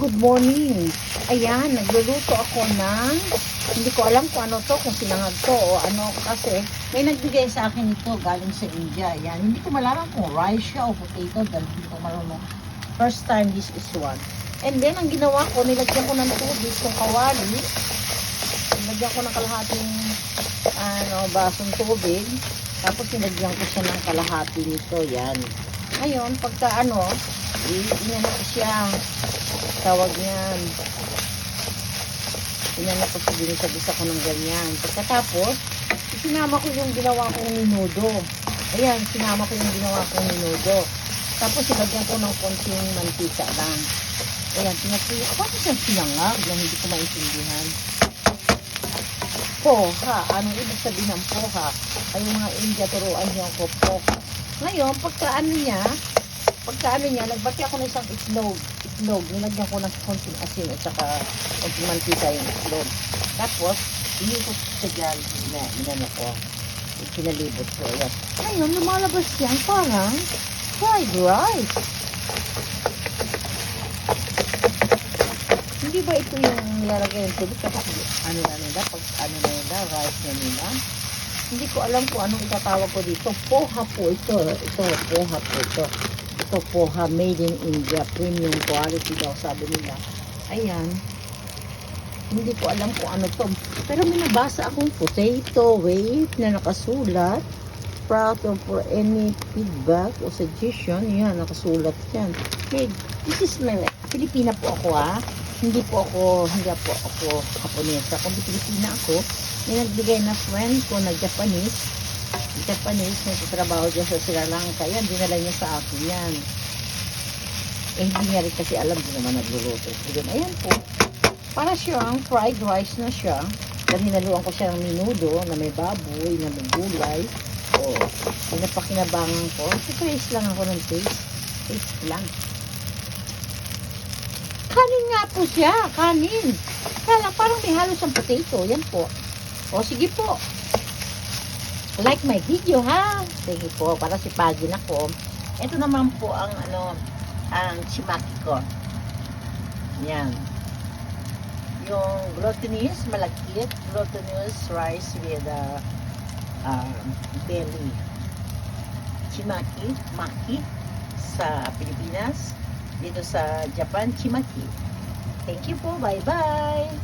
good morning. Ayan, nagluluto ako ng, hindi ko alam kung ano to, kung sinangag to o ano, kasi may nagbigay sa akin ito galing sa India. Ayan, hindi ko malaman kung rice siya o potato, dahil hindi ko malaman. First time this is one. And then, ang ginawa ko, nilagyan ko ng tubig, itong kawali. Nilagyan ko ng kalahating basong tubig. Tapos nilagyan ko siya ng kalahati nito. Yan. Ngayon, pagka inano ko siya. Tawag niyan. Inano ko siya, binisa-bisa ko ng ganyan. Pagkatapos, sinama ko yung ginawa kong minudo. Ayan, sinama ko yung ginawa kong minudo. Tapos ilagyan ko ng konting mantika lang. Ayan, paano siyang sinangag na hindi ko maintindihan? Poha. Anong ibig sabihin ng poha? Ay yung mga India, turuan niyo ako poha. Ngayon, pagkaano niya, nagbati ako ng isang itlog. Nilagyan ko ng konting asin at saka konting mantika yung itlog. Tapos, inikot sa dyan na inano ko. Pinalibot ko. Ayan. Ngayon, lumalabas yan parang fried rice. Hindi ba ito yung nilalagay ng tubig kapag rice na nila? Hindi ko alam kung anong itatawag ko dito. Poha po ito. Poha po ito. Ito poha made in India. Premium quality daw sabi nila. Ayan. Hindi ko alam kung ano to. Pero may nabasa akong potato wave na nakasulat. Proud for any feedback o suggestion. Yan, nakasulat yan. Hey, this is my Pilipina po ako Hindi po ako Japonesa. Kung Pilipina ako, may nagbigay na friend ko na Japanese, nagtatrabaho dyan sa Sri Lanka. Yan, dinala niya sa akin yan. Hindi niya rin kasi alam, di naman nagluluto. Ayan po. Para siyang fried rice na siya. Dahil hinaluan ko siya ng minudo na may baboy, na may gulay. O, pinapakinabangan ko. Taste lang ako ng taste. Taste lang. Kanin nga po siya. Kanin. Kaya parang may halos ang potato. Yan po. O, sige po. Like my video, ha? Sige po. Para sipagin ako. Ito naman po ang ang chimaki ko. Yan. Yung glutinous, malakit. Glutinous rice with belly. Chimaki. Maki. Sa Pilipinas. Dito sa Japan, chimaki. Thank you po. Bye-bye.